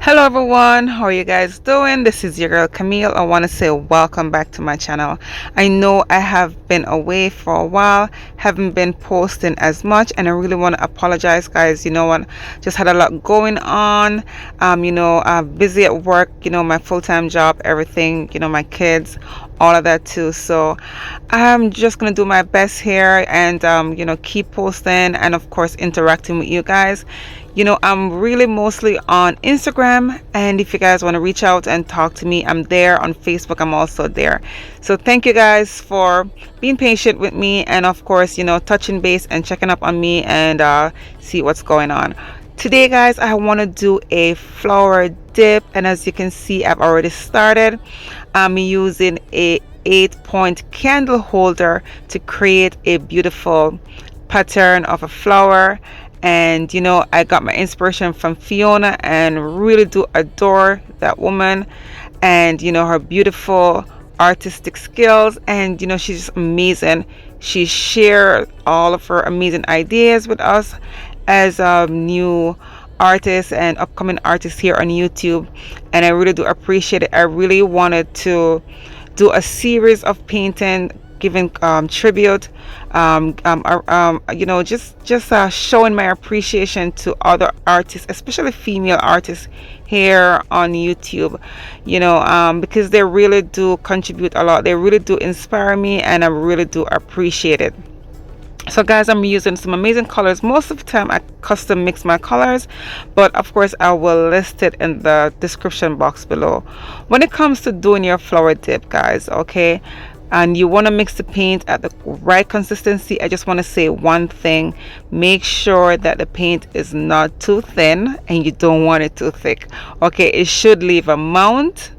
Hello everyone, how are you guys doing? This is your girl Camille. I want to say welcome back to my channel. I know I have been away for a while, haven't been posting as much, and I really want to apologize, guys. You know what, just had a lot going on. Busy at work, my full-time job, everything, my kids, all of that too. So I'm just gonna do my best here and keep posting and of course interacting with you guys. I'm really mostly on Instagram, and if you guys want to reach out and talk to me, I'm there. On Facebook, I'm also there. So thank you guys for being patient with me, and of course, touching base and checking up on me and see what's going on. Today, guys, I want to do a flower dip, and as you can see, I've already started. I'm using a 8-point candle holder to create a beautiful pattern of a flower. And I got my inspiration from Fiona and really do adore that woman and her beautiful artistic skills. And she's just amazing. She shared all of her amazing ideas with us as new artists and upcoming artists here on YouTube, and I really do appreciate it. I really wanted to do a series of painting giving tribute, just showing my appreciation to other artists, especially female artists here on YouTube, because they really do contribute a lot. They really do inspire me, and I really do appreciate it. So guys, I'm using some amazing colors. Most of the time I custom mix my colors, but of course I will list it in the description box below. When it comes to doing your flower dip, guys, okay, and you want to mix the paint at the right consistency, I just want to say one thing: make sure that the paint is not too thin and you don't want it too thick. Okay, it should leave a mount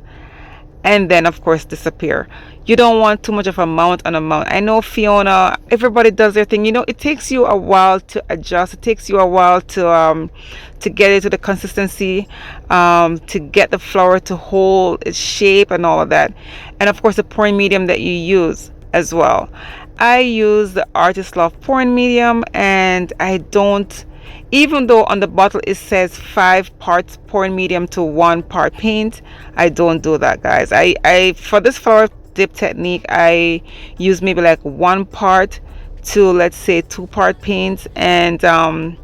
and then of course disappear. You don't want too much of a mount on a mount. I know Fiona, everybody does their thing. It takes you a while to adjust. It takes you a while to get it to the consistency, to get the flower to hold its shape and all of that. And of course the pouring medium that you use as well. I use the Artist Love pouring medium, and I don't, even though on the bottle it says 5 parts pouring medium to 1 part paint, I don't do that, guys. I for this flower dip technique, I use maybe like 1 part to, let's say, 2-part paint. And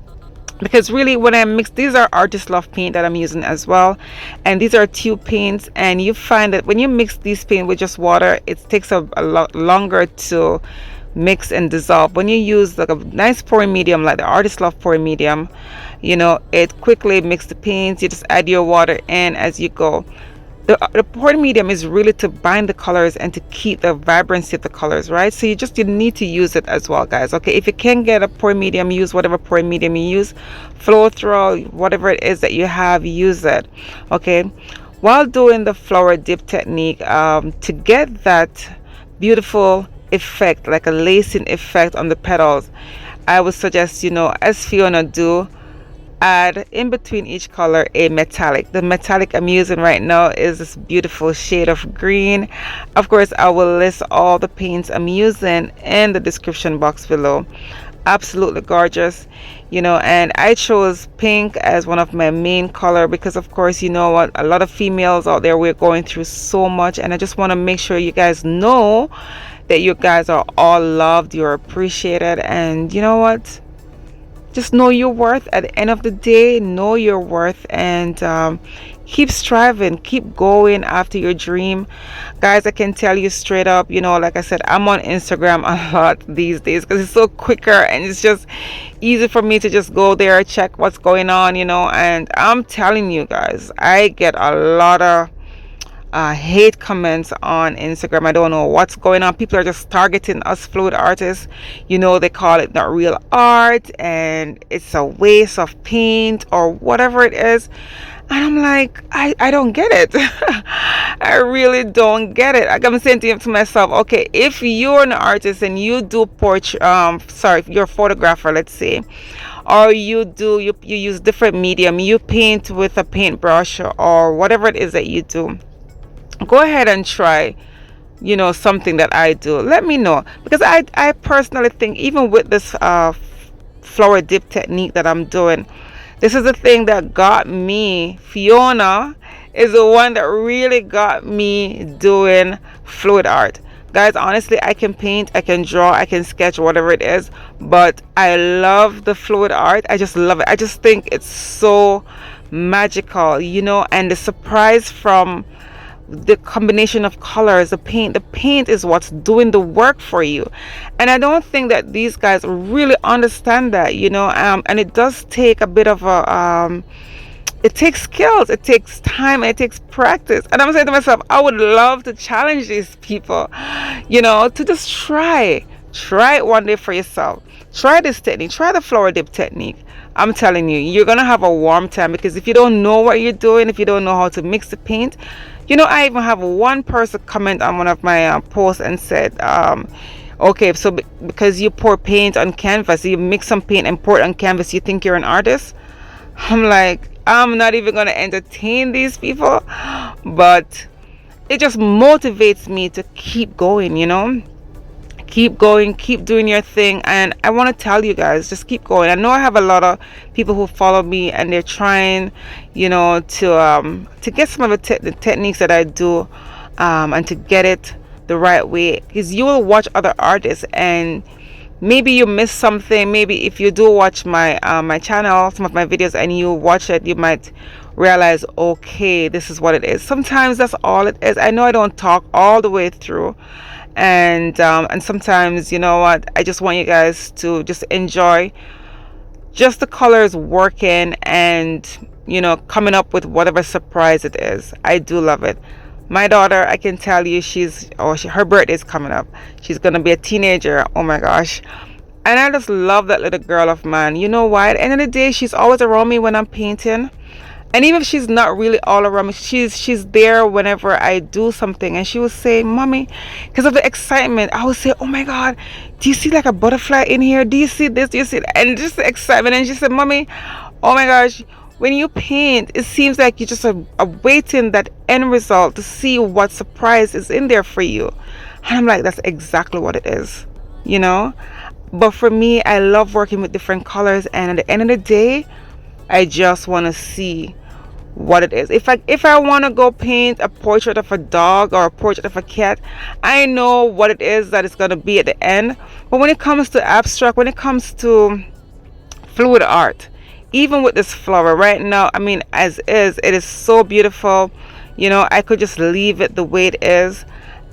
because really when I mix, these are Artist Love paint that I'm using as well, and these are tube paints, and you find that when you mix these paint with just water, it takes a lot longer to mix and dissolve. When you use like a nice pouring medium like the Artist Love pouring medium, it quickly mixes the paints. You just add your water in as you go. The pouring medium is really to bind the colors and to keep the vibrancy of the colors, right? So you need to use it as well, guys. Okay, if you can get a pouring medium, use whatever pouring medium you use. Flow through, whatever it is that you have, use it. Okay, while doing the flower dip technique, to get that beautiful effect, like a lacing effect on the petals, I would suggest, as Fiona do, add in between each color a metallic. The metallic I'm using right now is this beautiful shade of green. Of course I will list all the paints I'm using in the description box below. Absolutely gorgeous, and I chose pink as one of my main color because of course, you know what, a lot of females out there, we're going through so much, and I just want to make sure you guys know that you guys are all loved, you're appreciated, and you know what, just know your worth. At the end of the day, know your worth, and keep striving, keep going after your dream, guys. I can tell you straight up, like I said, I'm on Instagram a lot these days because it's so quicker and it's just easy for me to just go there, check what's going on, and I'm telling you guys, I get a lot of hate comments on Instagram. I don't know what's going on. People are just targeting us fluid artists. They call it not real art and it's a waste of paint or whatever it is. And I'm like, I don't get it. I really don't get it. I'm saying to myself, okay, if you're an artist and you do portrait, if you're a photographer, let's say, or you use different medium, you paint with a paintbrush or whatever it is that you do, go ahead and try something that I do. Let me know, because I personally think even with this flower dip technique that I'm doing, This is the thing that got me. Fiona is the one that really got me doing fluid art. Guys, honestly, I can paint, I can draw, I can sketch, whatever it is, but I love the fluid art. I just love it. I just think it's so magical, you know, and the surprise from the combination of colors, the paint is what's doing the work for you. And I don't think that these guys really understand that, you know. And it does take a bit of a it takes skills, it takes time, and it takes practice. And I'm saying to myself, I would love to challenge these people, you know, to just try it one day for yourself. Try this technique, try the flower dip technique. I'm telling you, you're gonna have a warm time, because if you don't know what you're doing, if you don't know how to mix the paint, you know, I even have one person comment on one of my posts and said, okay, so because you pour paint on canvas, you mix some paint and pour it on canvas, you think you're an artist? I'm like, I'm not even going to entertain these people, but it just motivates me to keep going, you know. Keep going, keep doing your thing. And I want to tell you guys, just keep going. I know I have a lot of people who follow me, and they're trying, you know, to get some of the techniques that I do, and to get it the right way. Because you will watch other artists, and maybe you miss something. Maybe if you do watch my my channel, some of my videos, and you watch it, you might realize, okay, this is what it is. Sometimes that's all it is. I know I don't talk all the way through, and sometimes, you know what, I just want you guys to just enjoy just the colors working, and, you know, coming up with whatever surprise it is. I do love it. My daughter, I can tell you, her birthday is coming up. She's gonna be a teenager. Oh my gosh. And I just love that little girl of mine. You know why? At the end of the day, she's always around me when I'm painting. And even if she's not really all around me, she's there whenever I do something. And she will say, Mommy, because of the excitement, I will say, oh my God, do you see like a butterfly in here? Do you see this? Do you see that? And just the excitement. And she said, Mommy, oh my gosh, when you paint, it seems like you just are awaiting that end result to see what surprise is in there for you. And I'm like, that's exactly what it is, you know. But for me, I love working with different colors. And at the end of the day, I just want to see what it is. If I want to go paint a portrait of a dog or a portrait of a cat, I know what it is that it's going to be at the end. But when it comes to abstract, when it comes to fluid art, even with this flower right now, I mean, as is, it is so beautiful. You know, I could just leave it the way it is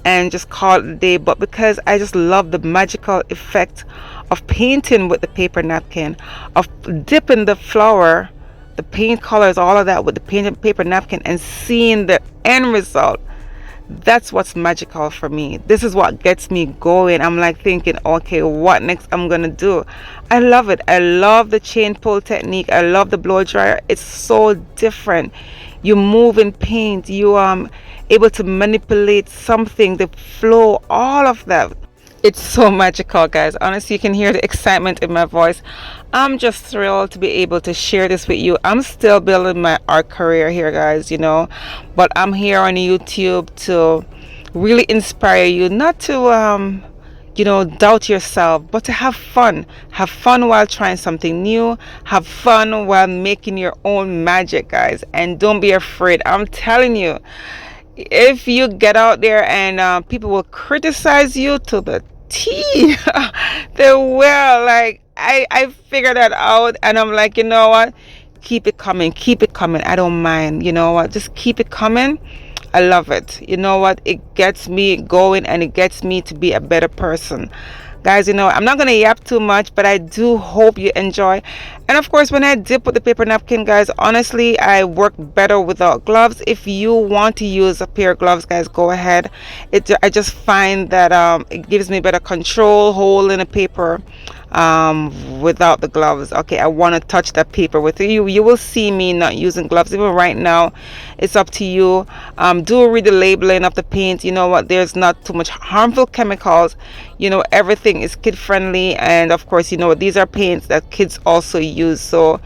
and just call it a day. But because I just love the magical effect of painting with the paper napkin, of dipping the flower, the paint colors, all of that with the paper napkin, and seeing the end result, that's what's magical for me. This is what gets me going. I'm like thinking, okay, what next I'm gonna do? I love it. I love the chain pull technique. I love the blow dryer. It's so different. You move in paint, you able to manipulate something, the flow, all of that. It's so magical, guys. Honestly, you can hear the excitement in my voice. I'm just thrilled to be able to share this with you. I'm still building my art career here, guys, you know, but I'm here on YouTube to really inspire you, not to you know, doubt yourself, but to have fun while trying something new, have fun while making your own magic, guys. And don't be afraid. I'm telling you, if you get out there and people will criticize you to the T, they will. Like, I figured that out, and I'm like, you know what, keep it coming, I don't mind. You know what, just keep it coming. I love it. You know what, it gets me going, and it gets me to be a better person. Guys, you know, I'm not gonna yap too much, but I do hope you enjoy. And of course, when I dip with the paper napkin, guys, honestly, I work better without gloves. If you want to use a pair of gloves, guys, go ahead. I just find that it gives me better control holding a paper without the gloves. Okay, I want to touch that paper with you. You will see me not using gloves even right now. It's up to you. Do read the labeling of the paint. You know what, there's not too much harmful chemicals. You know, everything is kid friendly, and of course, you know, these are paints that kids also use. So,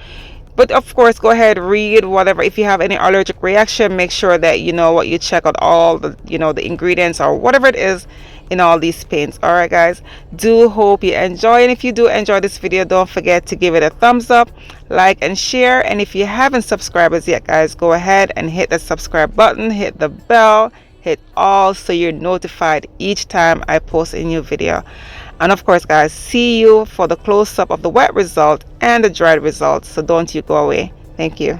but of course, go ahead, read whatever. If you have any allergic reaction, make sure that, you know what, you check out all the, you know, the ingredients or whatever it is in all these paints. All right guys, do hope you enjoy, and if you do enjoy this video, don't forget to give it a thumbs up, like and share. And if you haven't subscribed as yet guys, go ahead and hit the subscribe button, hit the bell, hit all, so you're notified each time I post a new video. And of course guys, see you for the close-up of the wet result and the dried result, so don't you go away. Thank you.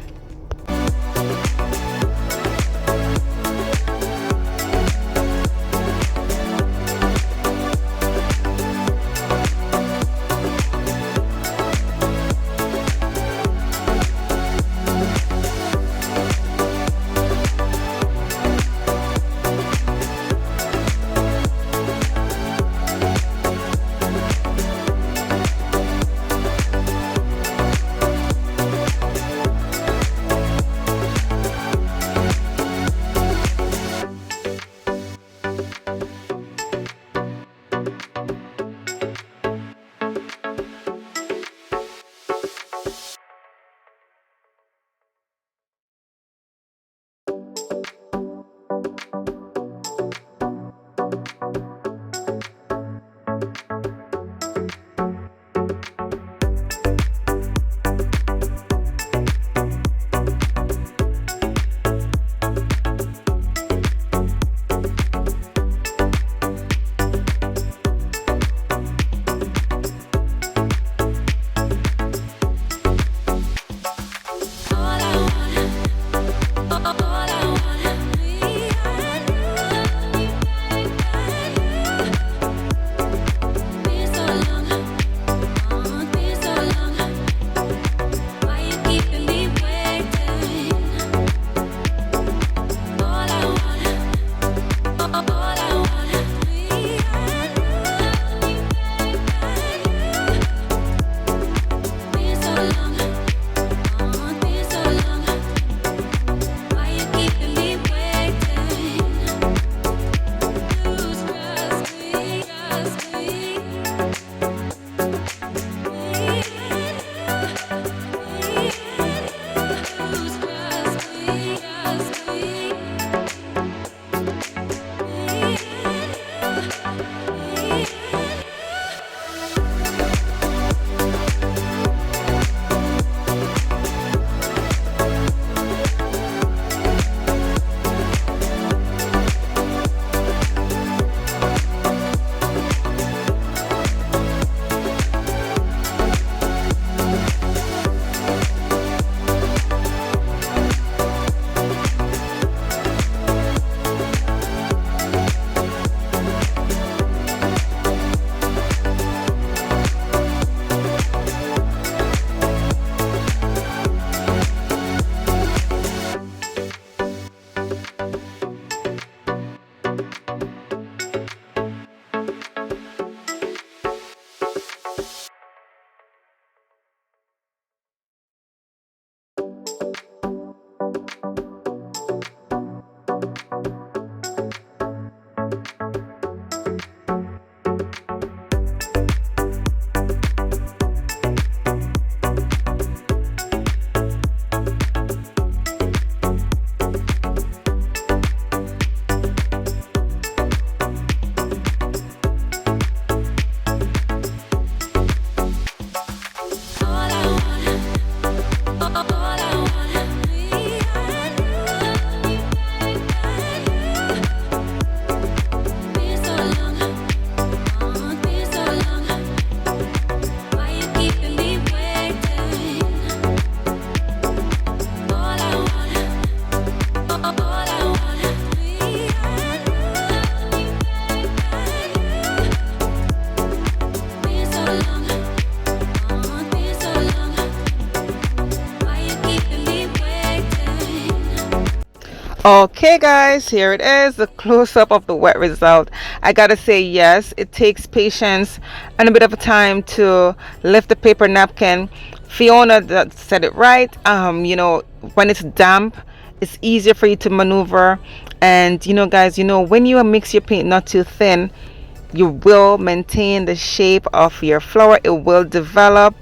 Okay guys, here it is, the close-up of the wet result. I gotta say, yes, it takes patience and a bit of a time to lift the paper napkin. Fiona said it right. When it's damp, it's easier for you to maneuver. And guys, when you mix your paint not too thin, you will maintain the shape of your flower. It will develop.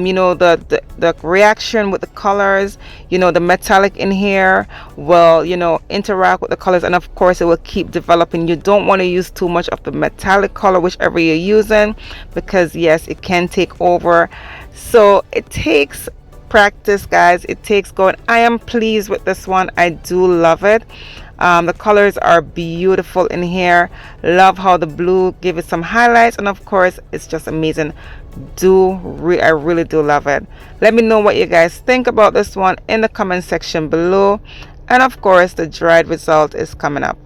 you know, the reaction with the colors, you know, the metallic in here will, you know, interact with the colors, and of course it will keep developing. You don't want to use too much of the metallic color, whichever you're using, because yes, it can take over. So it takes practice, guys. It takes going. I am pleased with this one. I do love it. The colors are beautiful in here. Love how the blue gave it some highlights, and of course it's just amazing. I really do love it. Let me know what you guys think about this one in the comment section below, and of course the dried result is coming up.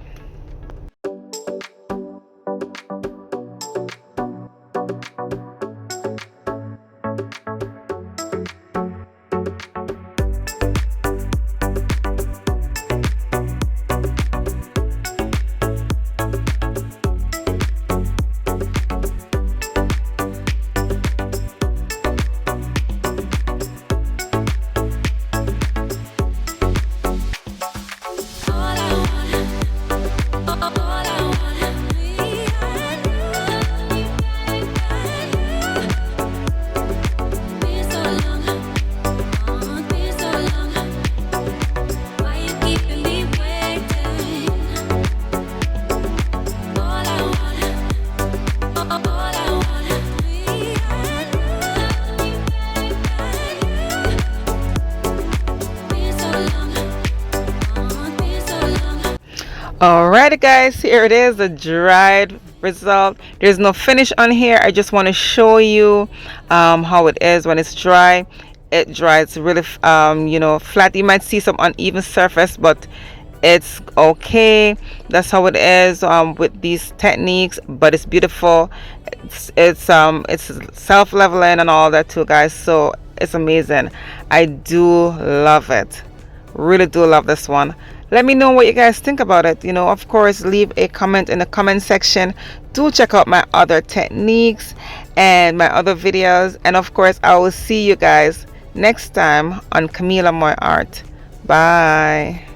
Alrighty guys, here it is, the dried result. There's no finish on here. I just want to show you how it is when it's dry. It dries really you know, flat. You might see some uneven surface, but it's okay. That's how it is with these techniques, but it's beautiful. It's self-leveling and all that too, guys, so it's amazing. I do love it, really do love this one. Let me know what you guys think about it. You know, of course, leave a comment in the comment section. Do check out my other techniques and my other videos, and of course I will see you guys next time on Camila Moy Art. Bye.